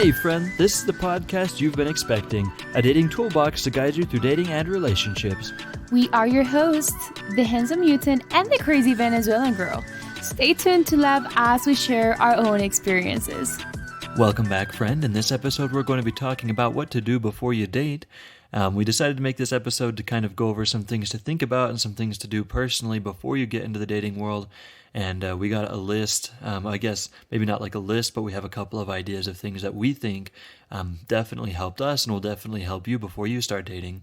Hey friend, this is the podcast you've been expecting, a dating toolbox to guide you through dating and relationships. We are your hosts, the handsome mutant and the crazy Venezuelan girl. Stay tuned to laugh as we share our own experiences. Welcome back, friend. In this episode, we're going to be talking about what to do before you date. We decided to make this episode to kind of go over some things to think about and some things to do personally before you get into the dating world. And we got a list, I guess maybe not like a list, but we have a couple of ideas of things that we think definitely helped us and will definitely help you before you start dating.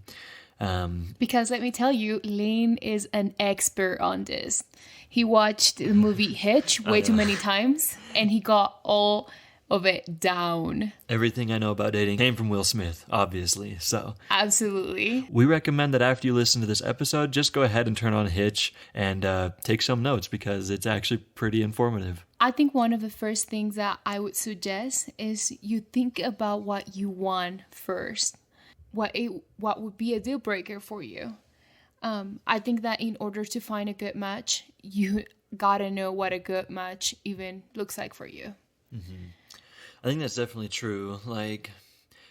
Because let me tell you, Lane is an expert on this. He watched the movie Hitch way too many times, and he got all of it down. Everything I know about dating came from Will Smith, obviously. So Absolutely. we recommend that after you listen to this episode, just go ahead and turn on Hitch and take some notes because it's actually pretty informative. I think one of the first things that I would suggest is you think about what you want first. What would be a deal breaker for you? I think that in order to find a good match, you gotta know what a good match even looks like for you. Mm-hmm. I think that's definitely true. Like,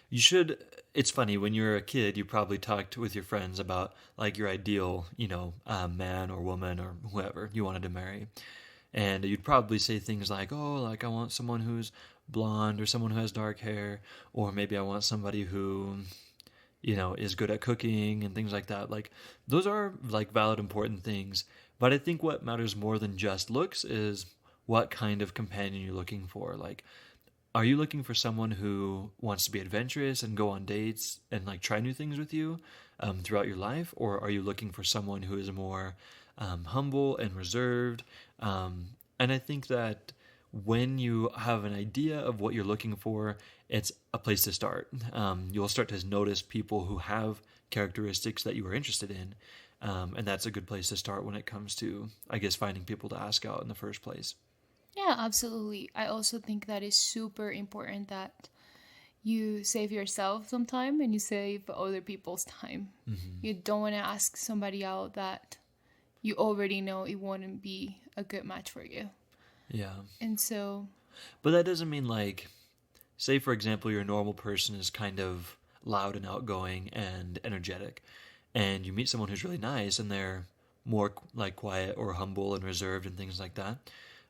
you should, it's funny, when you're a kid, you probably talked with your friends about, like, your ideal, man or woman or whoever you wanted to marry. And you'd probably say things like, oh, like, I want someone who's blonde or someone who has dark hair, or maybe I want somebody who, is good at cooking and things like that. Like, those are, like, valid, important things. But I think what matters more than just looks is what kind of companion you're looking for. Like, are you looking for someone who wants to be adventurous and go on dates and like try new things with you throughout your life? Or are you looking for someone who is more humble and reserved? And I think that when you have an idea of what you're looking for, it's a place to start. You'll start to notice people who have characteristics that you are interested in. And that's a good place to start when it comes to, I guess, finding people to ask out in the first place. Yeah, absolutely. I also think that is super important that you save yourself some time and you save other people's time. Mm-hmm. You don't want to ask somebody out that you already know it wouldn't be a good match for you. Yeah. And so... But that doesn't mean like, say for example, your normal person is kind of loud and outgoing and energetic. And you meet someone who's really nice and they're more like quiet or humble and reserved and things like that.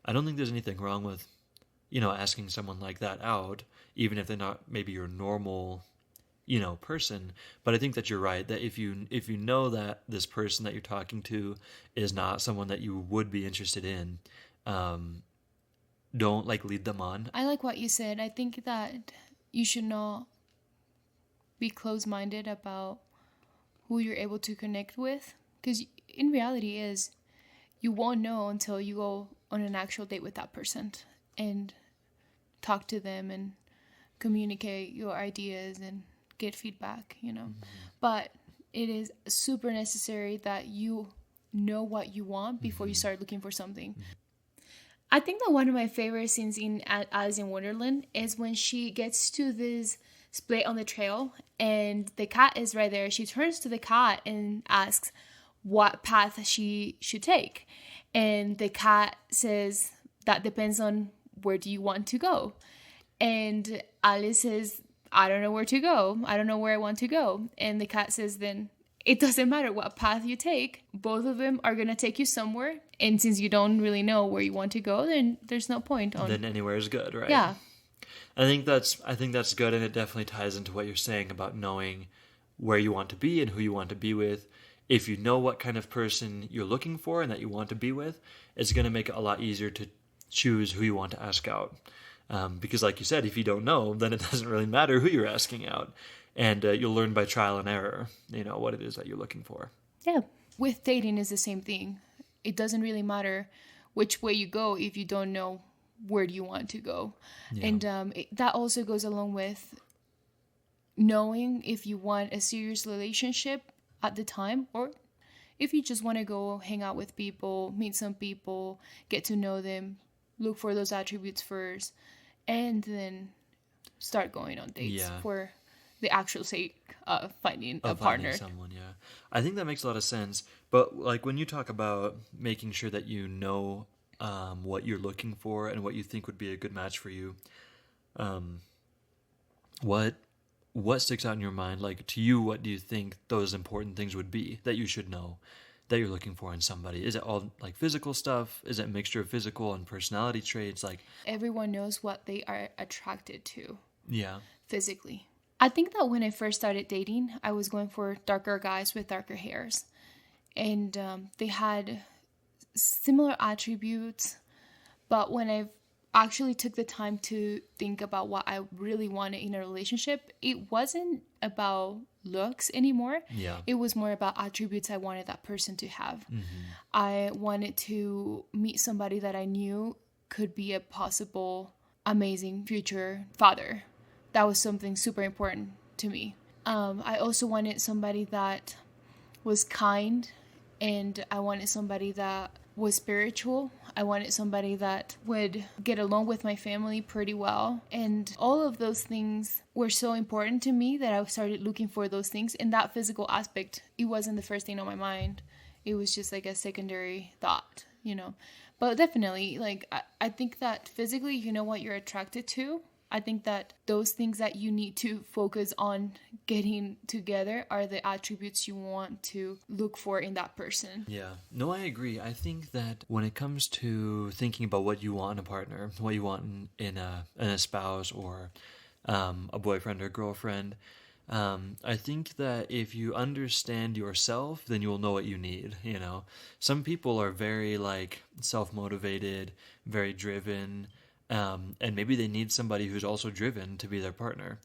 I don't think there's anything wrong with, asking someone like that out, even if they're not maybe your normal, person. But I think that you're right, that if you know that this person that you're talking to is not someone that you would be interested in, don't like lead them on. I like what you said. I think that you should not be close-minded about who you're able to connect with. Because in reality is, you won't know until you go on an actual date with that person and talk to them and communicate your ideas and get feedback, Mm-hmm. But it is super necessary that you know what you want before you start looking for something. I think that one of my favorite scenes in Alice in Wonderland is when she gets to this split on the trail and the cat is right there. She turns to the cat and asks what path she should take. And the cat says, that depends on where do you want to go. And Alice says, I don't know where to go. I don't know where I want to go. And the cat says, then it doesn't matter what path you take. Both of them are going to take you somewhere. And since you don't really know where you want to go, then there's no point on. Then anywhere is good, right? Yeah. I think that's good, and it definitely ties into what you're saying about knowing where you want to be and who you want to be with. If you know what kind of person you're looking for and that you want to be with, it's going to make it a lot easier to choose who you want to ask out. Because like you said, if you don't know, then it doesn't really matter who you're asking out. And you'll learn by trial and error, what it is that you're looking for. Yeah. With dating is the same thing. It doesn't really matter which way you go if you don't know where do you want to go. Yeah. And that also goes along with knowing if you want a serious relationship at the time, or if you just want to go hang out with people, meet some people, get to know them, look for those attributes first, and then start going on dates for the actual sake of finding a partner. Finding someone, yeah. I think that makes a lot of sense. But like when you talk about making sure that you know what you're looking for and what you think would be a good match for you, what what sticks out in your mind? Like, to you, what do you think those important things would be that you should know, that you're looking for in somebody? Is it all like physical stuff? Is it a mixture of physical and personality traits? Like, Everyone knows what they are attracted to yeah, physically. I think that when I first started dating, I was going for darker guys with darker hairs. And they had similar attributes. But when I actually took the time to think about what I really wanted in a relationship, it wasn't about looks anymore. yeah, It was more about attributes I wanted that person to have. I wanted to meet somebody that I knew could be a possible amazing future father. That was something super important to me. I also wanted somebody that was kind, and I wanted somebody that was spiritual. I wanted somebody that would get along with my family pretty well. And all of those things were so important to me that I started looking for those things. And that physical aspect, it wasn't the first thing on my mind. It was just like a secondary thought, you know. But definitely, like, I think that physically, you know what you're attracted to. I think that those things that you need to focus on getting together are the attributes you want to look for in that person. yeah. No, I agree. I think that when it comes to thinking about what you want in a partner, what you want in a spouse or a boyfriend or girlfriend, I think that if you understand yourself, then you'll know what you need. You know, some people are very like self-motivated, very driven, and maybe they need somebody who's also driven to be their partner.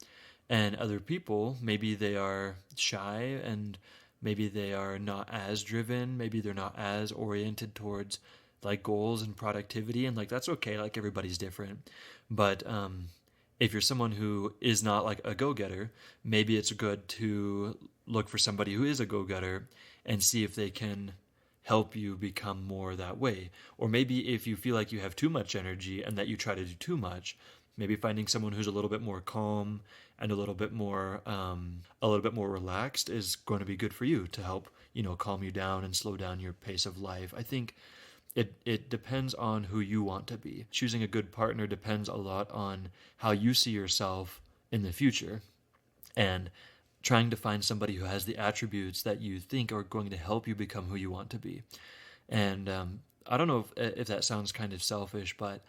And other people, maybe they are shy and maybe they are not as driven, maybe they're not as oriented towards like goals and productivity, and like that's okay, like everybody's different. But if you're someone who is not like a go-getter, maybe it's good to look for somebody who is a go-getter and see if they can help you become more that way. Or maybe if you feel like you have too much energy and that you try to do too much, maybe finding someone who's a little bit more calm and a little bit more relaxed is going to be good for you to help, you know, calm you down and slow down your pace of life. I think it depends on who you want to be. Choosing a good partner depends a lot on how you see yourself in the future, and trying to find somebody who has the attributes that you think are going to help you become who you want to be. And I don't know if that sounds kind of selfish, but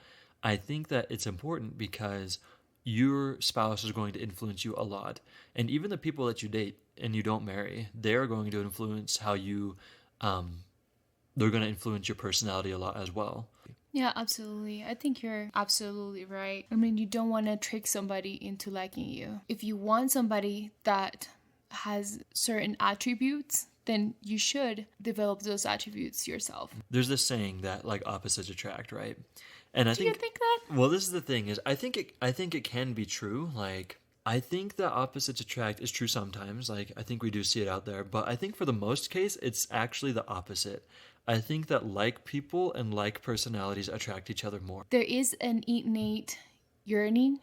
I think that it's important because your spouse is going to influence you a lot. And even the people that you date and you don't marry, they're going to influence how you, they're going to influence your personality a lot as well. Yeah, absolutely. I think you're absolutely right. I mean, you don't want to trick somebody into liking you. If you want somebody that has certain attributes, then you should develop those attributes yourself. There's this saying that like opposites attract, right? And I Do you think that? well, this is the thing is I think it can be true. Like I think that opposites attract is true sometimes. Like I think we do see it out there, but I think for the most case it's actually the opposite. I think that like people and like personalities attract each other more. There is an innate yearning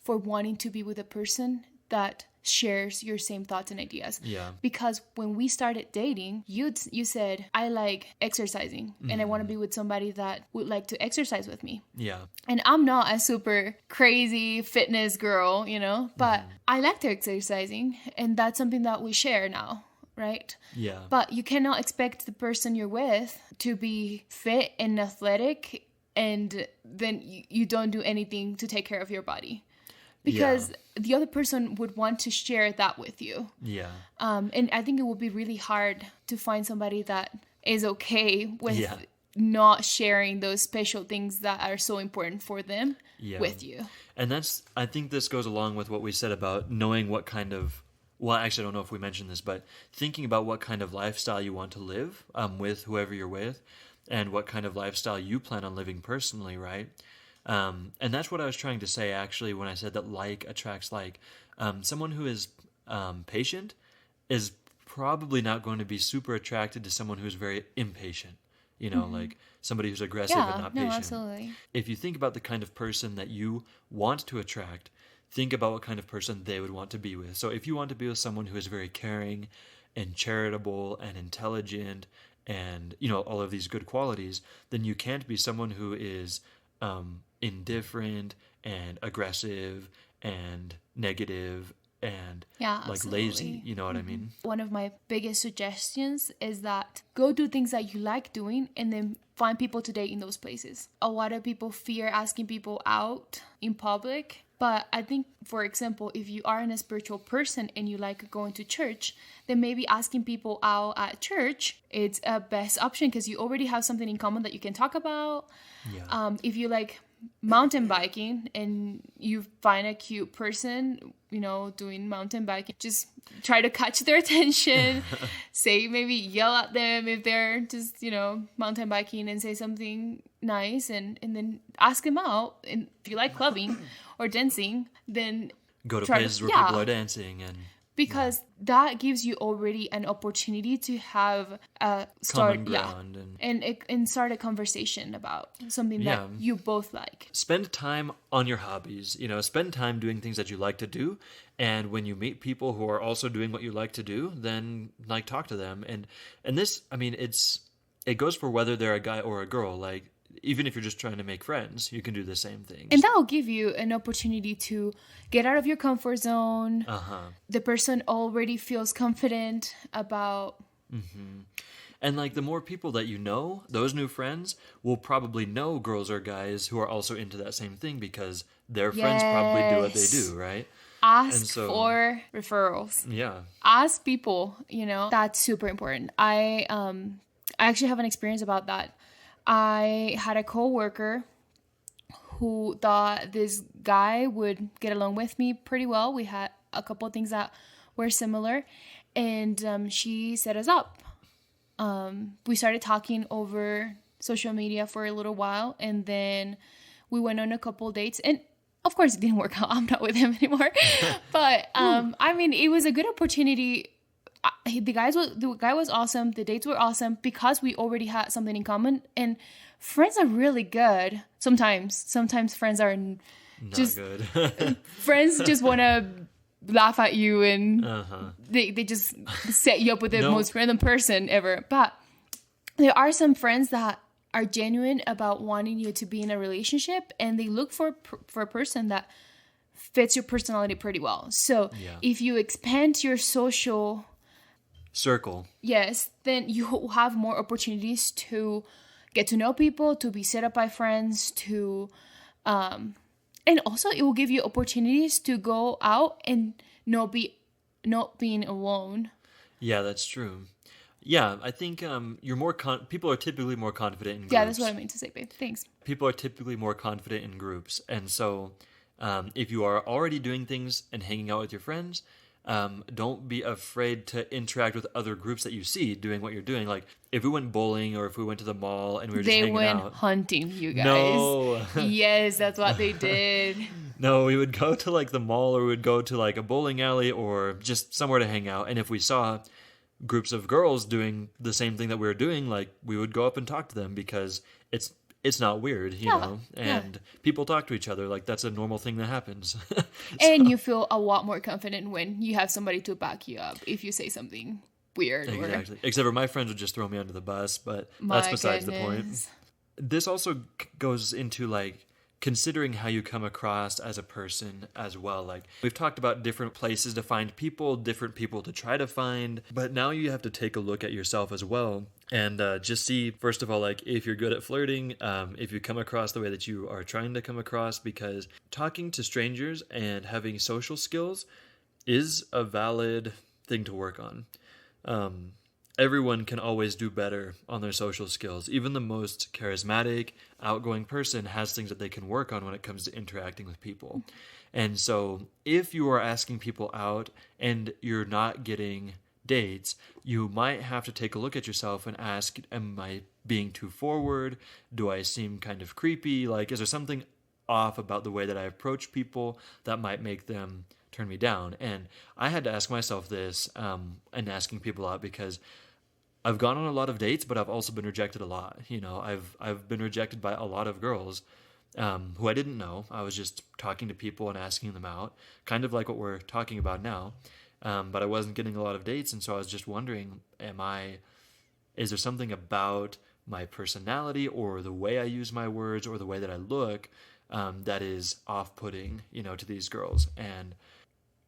for wanting to be with a person that shares your same thoughts and ideas. Yeah. Because when we started dating, you said, I like exercising and I want to be with somebody that would like to exercise with me. Yeah. And I'm not a super crazy fitness girl, you know, but I like exercising, and that's something that we share now, right? Yeah. But you cannot expect the person you're with to be fit and athletic and then you don't do anything to take care of your body. Because the other person would want to share that with you. Yeah. And I think it would be really hard to find somebody that is okay with Yeah. not sharing those special things that are so important for them with you. And I think this goes along with what we said about knowing what kind of, well, actually, I don't know if we mentioned this, but thinking about what kind of lifestyle you want to live with whoever you're with and what kind of lifestyle you plan on living personally, right? And that's what I was trying to say, actually, when I said that like attracts like. Someone who is patient is probably not going to be super attracted to someone who's very impatient. You know, like somebody who's aggressive and not patient. Absolutely. If you think about the kind of person that you want to attract, think about what kind of person they would want to be with. So if you want to be with someone who is very caring and charitable and intelligent and, you know, all of these good qualities, then you can't be someone who is indifferent and aggressive and negative and Yeah, like lazy. absolutely. You know what I mean? One of my biggest suggestions is that go do things that you like doing and then find people to date in those places. A lot of people fear asking people out in public. But I think, for example, if you are a spiritual person and you like going to church, then maybe asking people out at church, it's a best option because you already have something in common that you can talk about. Yeah. If you like mountain biking and you find a cute person, doing mountain biking, just try to catch their attention. Say, maybe yell at them if they're just, mountain biking, and say something nice, and then ask them out. And if you like clubbing or dancing, then Go to try places where people are dancing and because that gives you already an opportunity to have a start, common ground and start a conversation about something that you both like. Spend time on your hobbies. Spend time doing things that you like to do. And when you meet people who are also doing what you like to do, then like talk to them. And this, I mean, it goes for whether they're a guy or a girl. Like, even if you're just trying to make friends, you can do the same things. And that will give you an opportunity to get out of your comfort zone. The person already feels confident about. And like the more people that you know, those new friends will probably know girls or guys who are also into that same thing because their friends probably do what they do, right? Ask for referrals. Yeah. Ask people, that's super important. I actually have an experience about that. I had a coworker who thought this guy would get along with me pretty well. We had a couple of things that were similar, and she set us up. We started talking over social media for a little while, and then we went on a couple of dates, and of course it didn't work out. I'm not with him anymore. But I mean, it was a good opportunity. The guy was awesome. The dates were awesome because we already had something in common. And friends are really good. Sometimes friends are just not good. Friends just want to laugh at you, and they just set you up with the most random person ever. But there are some friends that are genuine about wanting you to be in a relationship, and they look for a person that fits your personality pretty well. So if you expand your social circle, yes, then you have more opportunities to get to know people, to be set up by friends, to and also it will give you opportunities to go out and not being alone. Yeah, that's true. Yeah, I think you're more people are typically more confident in groups. Yeah, that's what I meant to say, babe. Thanks. People are typically more confident in groups, and so if you are already doing things and hanging out with your friends, don't be afraid to interact with other groups that you see doing what you're doing. Like if we went bowling or if we went to the mall and we were just hanging out. They went hunting, you guys. No. Yes, that's what they did. No, we would go to like the mall or we would go to like a bowling alley or just somewhere to hang out. And if we saw groups of girls doing the same thing that we were doing, like we would go up and talk to them because it's not weird, you know, and people talk to each other. Like that's a normal thing that happens. And you feel a lot more confident when you have somebody to back you up if you say something weird. Exactly. Except for my friends would just throw me under the bus, but that's besides the point. This also goes into like considering how you come across as a person as well. Like we've talked about different places to find people, different people to try to find, but now you have to take a look at yourself as well and just see, first of all, like if you're good at flirting, if you come across the way that you are trying to come across, because talking to strangers and having social skills is a valid thing to work on. Everyone can always do better on their social skills. Even the most charismatic, outgoing person has things that they can work on when it comes to interacting with people. And so if you are asking people out and you're not getting dates, you might have to take a look at yourself and ask, am I being too forward? Do I seem kind of creepy? Like, is there something off about the way that I approach people that might make them turn me down? And I had to ask myself this and asking people out because I've gone on a lot of dates, but I've also been rejected a lot. You know, I've been rejected by a lot of girls who I didn't know. I was just talking to people and asking them out, kind of like what we're talking about now. But I wasn't getting a lot of dates, and so I was just wondering, is there something about my personality or the way I use my words or the way that I look that is off-putting, to these girls. And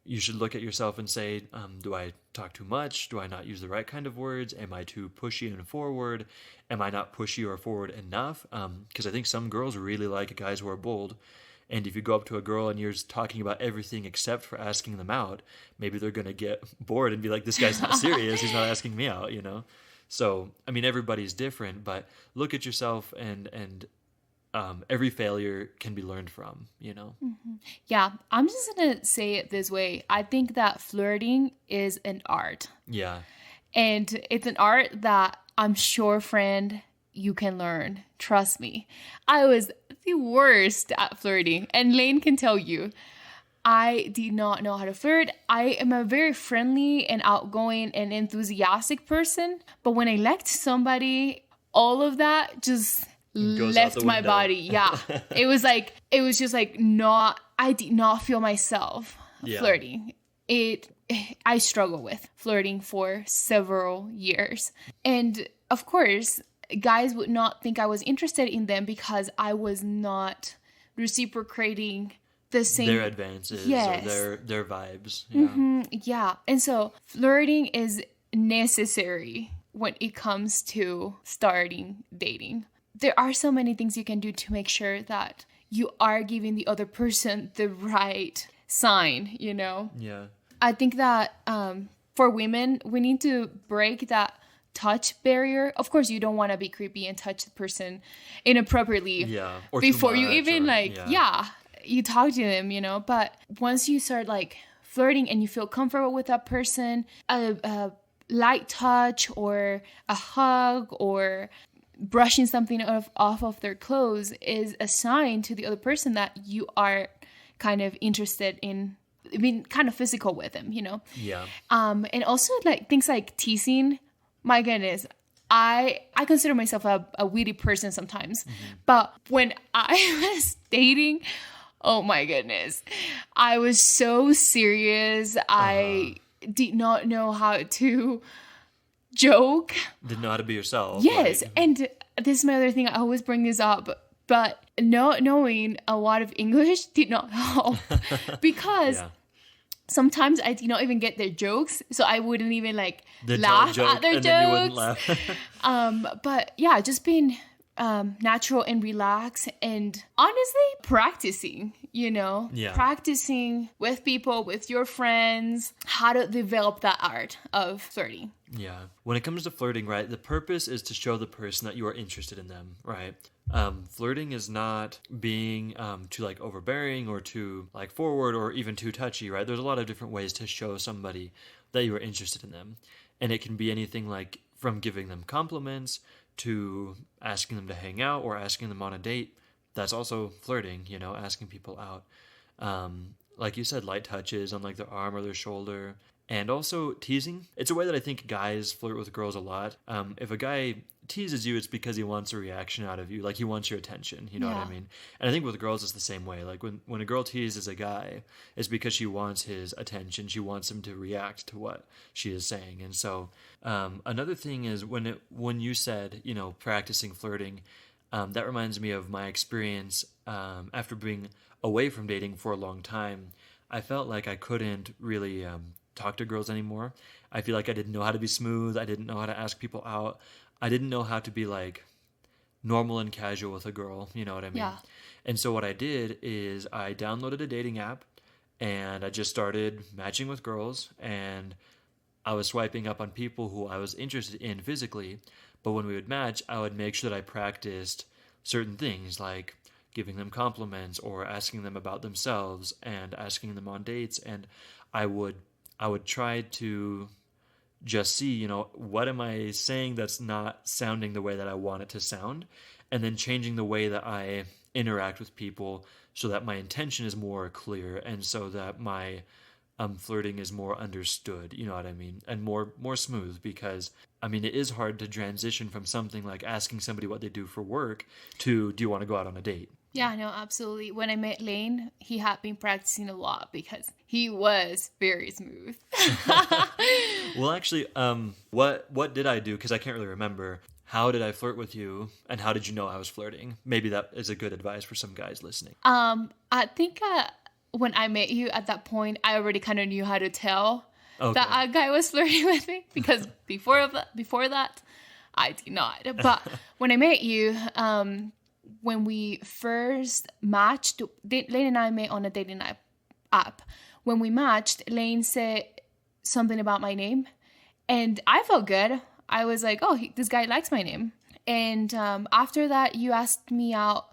you should look at yourself and say, do I talk too much? Do I not use the right kind of words? Am I too pushy and forward? Am I not pushy or forward enough? Because I think some girls really like guys who are bold. And if you go up to a girl and you're talking about everything except for asking them out, maybe they're going to get bored and be like, this guy's not serious. He's not asking me out, So, I mean, everybody's different, but look at yourself and every failure can be learned from, Mm-hmm. Yeah, I'm just going to say it this way. I think that flirting is an art. Yeah. And it's an art that I'm sure, friend, you can learn. Trust me. I was the worst at flirting. And Lane can tell you, I did not know how to flirt. I am a very friendly and outgoing and enthusiastic person. But when I liked somebody, all of that just left my body. Yeah. It was just like I did not feel myself flirting. I struggle with flirting for several years. And of course, guys would not think I was interested in them because I was not reciprocating the same their advances or their vibes. Yeah. Mm-hmm, yeah. And so flirting is necessary when it comes to starting dating. There are so many things you can do to make sure that you are giving the other person the right sign, Yeah. I think that for women, we need to break that touch barrier. Of course, you don't want to be creepy and touch the person inappropriately or before you even you talk to them, But once you start flirting and you feel comfortable with that person, a light touch or a hug or brushing something off of their clothes is a sign to the other person that you are kind of interested in being kind of physical with them, Yeah. And also things like teasing. My goodness, I consider myself a witty person sometimes, but when I was dating, oh my goodness, I was so serious. I did not know how to joke. Didn't know how to be yourself. Yes, and this is my other thing. I always bring this up, but not knowing a lot of English did not help because sometimes I did not even get their jokes, so I wouldn't even laugh at their jokes. Then you wouldn't laugh. But yeah, just being natural and relaxed, and honestly practicing, practicing with people, with your friends, how to develop that art of flirting. Yeah. When it comes to flirting, right, the purpose is to show the person that you are interested in them, right? Flirting is not being too overbearing or too forward or even too touchy, right? There's a lot of different ways to show somebody that you are interested in them. And it can be anything from giving them compliments to asking them to hang out or asking them on a date. That's also flirting, asking people out. Like you said, light touches on their arm or their shoulder. And also teasing. It's a way that I think guys flirt with girls a lot. If a guy teases you, it's because he wants a reaction out of you. He wants your attention. You know what I mean? And I think with girls, it's the same way. When a girl teases a guy, it's because she wants his attention. She wants him to react to what she is saying. And so another thing is when you said, practicing flirting, that reminds me of my experience after being away from dating for a long time. I felt like I couldn't really talk to girls anymore. I feel like I didn't know how to be smooth. I didn't know how to ask people out. I didn't know how to be normal and casual with a girl. You know what I mean? Yeah. And so what I did is I downloaded a dating app and I just started matching with girls, and I was swiping up on people who I was interested in physically. But when we would match, I would make sure that I practiced certain things like giving them compliments or asking them about themselves and asking them on dates. And I would try to just see, what am I saying that's not sounding the way that I want it to sound, and then changing the way that I interact with people so that my intention is more clear and so that my flirting is more understood, you know what I mean, and more smooth, because it is hard to transition from something like asking somebody what they do for work to do you want to go out on a date? Yeah, no, absolutely. When I met Lane, he had been practicing a lot because he was very smooth. Well, actually, what did I do? Because I can't really remember. how did I flirt with you, and how did you know I was flirting? Maybe that is a good advice for some guys listening. I think when I met you at that point, I already kind of knew how to tell Okay. that a guy was flirting with me, because before that, I did not. But when I met you, when we first matched, Lane and I met on a dating app. When we matched, Lane said something about my name, and I felt good. I was like, oh, this guy likes my name. And after that, you asked me out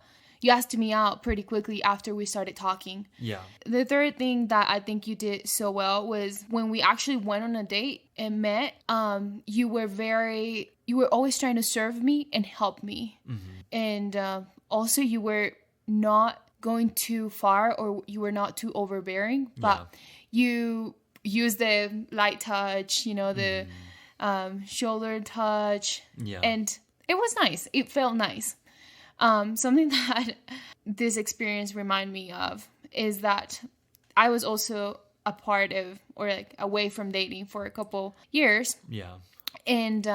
pretty quickly after we started talking. Yeah. The third thing that I think you did so well was when we actually went on a date and met, you were always trying to serve me and help me. And also you were not going too far, or you were not too overbearing, but you used the light touch, the shoulder touch. Yeah. And it was nice. It felt nice. Something that this experience reminded me of is that I was also a part of, or like away from dating for a couple years. Yeah. And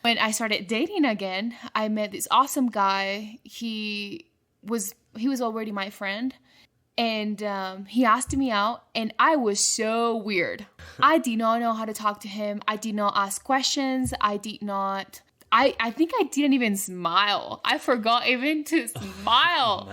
when I started dating again, I met this awesome guy. He was already my friend. And he asked me out, and I was so weird. I did not know how to talk to him. I did not ask questions. I think I didn't even smile. I forgot even to smile.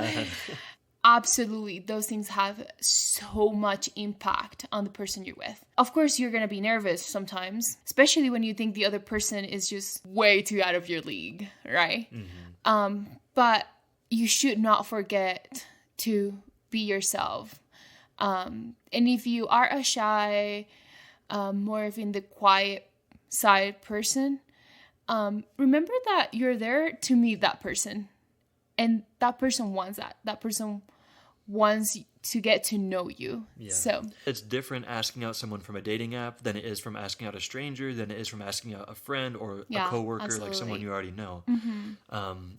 Absolutely. Those things have so much impact on the person you're with. Of course, you're going to be nervous sometimes, especially when you think the other person is just way too out of your league, right? But you should not forget to be yourself. And if you are a shy, more of in the quiet side person, remember that you're there to meet that person, and that person wants that. That person wants to get to know you. Yeah. So it's different asking out someone from a dating app than it is from asking out a stranger, than it is from asking out a friend or a coworker, absolutely. like someone you already know.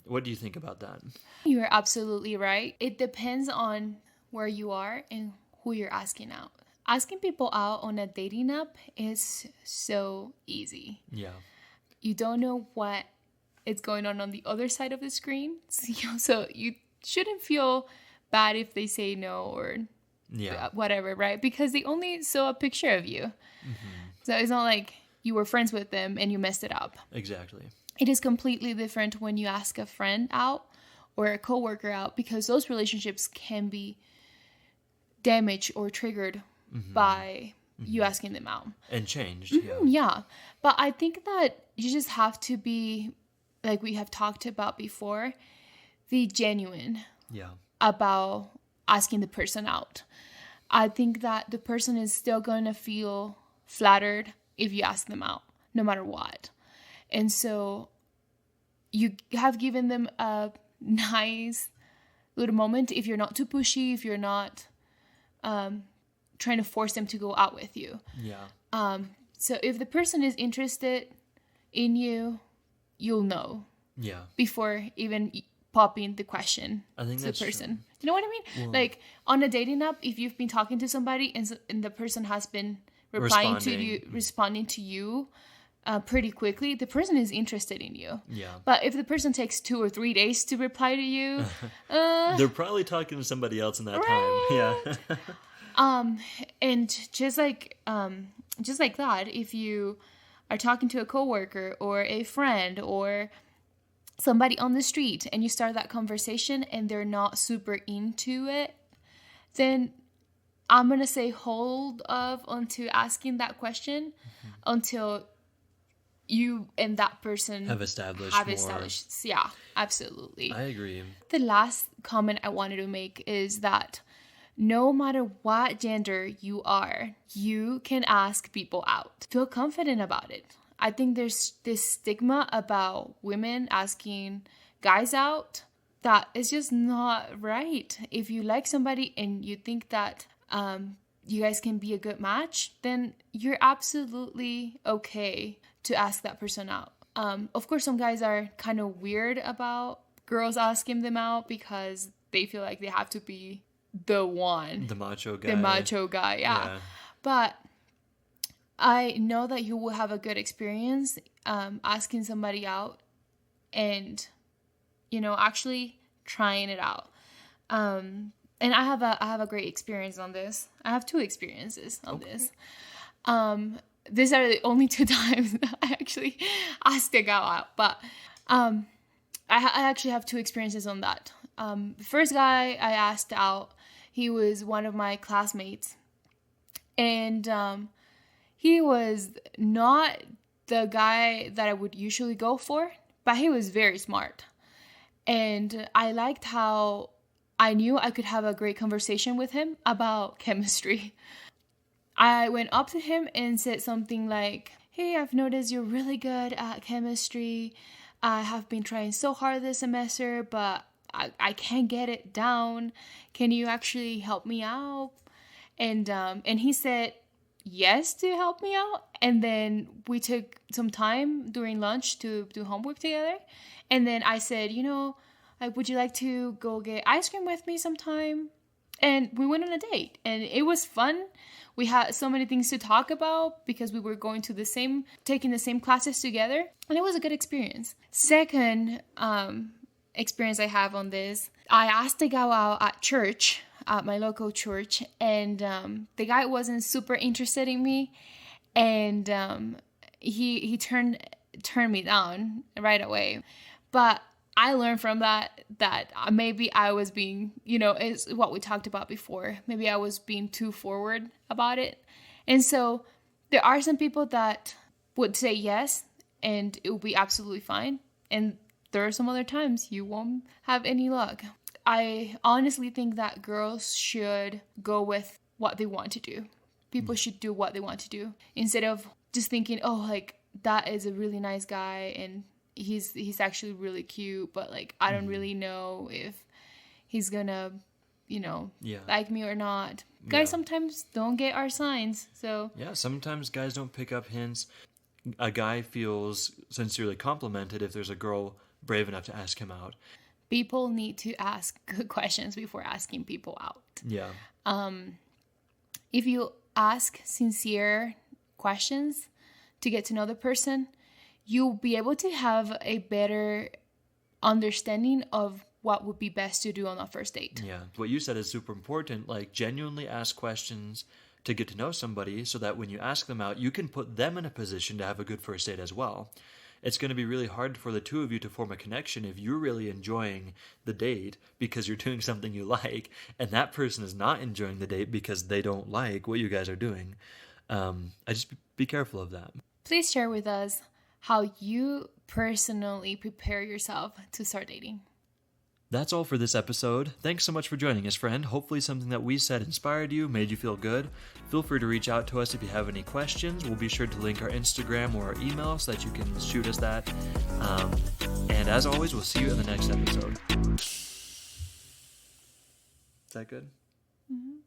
What do you think about that? You're absolutely right. It depends on where you are and who you're asking out. Asking people out on a dating app is so easy. Yeah. You don't know what is going on the other side of the screen. So you shouldn't feel bad if they say no or whatever, right? Because they only saw a picture of you. So it's not like you were friends with them and you messed it up. Exactly. It is completely different when you ask a friend out or a coworker out, because those relationships can be damaged or triggered by you asking them out. And changed. Yeah. But I think that you just have to be, like we have talked about before, be genuine about asking the person out. I think that the person is still going to feel flattered if you ask them out, no matter what. And so you have given them a nice little moment if you're not too pushy, if you're not trying to force them to go out with you. Yeah. So if the person is interested in you, you'll know. Yeah. Before even popping the question I think to that's the person. true. You know what I mean? Well, like on a dating app, if you've been talking to somebody and the person has been responding to you pretty quickly, the person is interested in you. Yeah. But if the person takes 2 or 3 days to reply to you, they're probably talking to somebody else in that time. Yeah. And just like that, if you are talking to a coworker or a friend or somebody on the street and you start that conversation and they're not super into it, then I'm going to say hold off onto asking that question until you and that person have established more. Yeah, absolutely. I agree. The last comment I wanted to make is that no matter what gender you are, you can ask people out. Feel confident about it. I think there's this stigma about women asking guys out that is just not right. If you like somebody and you think that you guys can be a good match, then you're absolutely okay to ask that person out. Of course, some guys are kind of weird about girls asking them out because they feel like they have to be the one. The macho guy. The macho guy, yeah. But I know that you will have a good experience asking somebody out and, actually trying it out. And I have a great experience on this. I have 2 experiences on this. These are the only 2 times that I actually asked a guy out. But I actually have 2 experiences on that. The first guy I asked out, he was one of my classmates. And he was not the guy that I would usually go for, but he was very smart. And I liked how I knew I could have a great conversation with him about chemistry. I went up to him and said something like, "Hey, I've noticed you're really good at chemistry. I have been trying so hard this semester, but I can't get it down. Can you actually help me out?" And he said yes to help me out. And then we took some time during lunch to do homework together. And then I said, would you like to go get ice cream with me sometime? And we went on a date, and it was fun. We had so many things to talk about because we were taking the same classes together, and it was a good experience. Second experience I have on this, I asked the guy out at church, at my local church, and the guy wasn't super interested in me, and he turned me down right away. But I learned from that maybe I was being, is what we talked about before. Maybe I was being too forward about it. And so there are some people that would say yes, and it will be absolutely fine. And there are some other times you won't have any luck. I honestly think that girls should go with what they want to do. People should do what they want to do instead of just thinking, that is a really nice guy and he's actually really cute, but I don't really know if he's gonna, like me or not. Guys sometimes don't get our signs, so sometimes guys don't pick up hints. A guy feels sincerely complimented if there's a girl brave enough to ask him out. People need to ask good questions before asking people out. If you ask sincere questions to get to know the person, you'll be able to have a better understanding of what would be best to do on a first date. Yeah, what you said is super important. Genuinely ask questions to get to know somebody so that when you ask them out, you can put them in a position to have a good first date as well. It's going to be really hard for the two of you to form a connection if you're really enjoying the date because you're doing something you like, and that person is not enjoying the date because they don't like what you guys are doing. I just be careful of that. Please share with us how you personally prepare yourself to start dating. That's all for this episode. Thanks so much for joining us, friend. Hopefully something that we said inspired you, made you feel good. Feel free to reach out to us if you have any questions. We'll be sure to link our Instagram or our email so that you can shoot us that. And as always, we'll see you in the next episode. Is that good? Mm-hmm.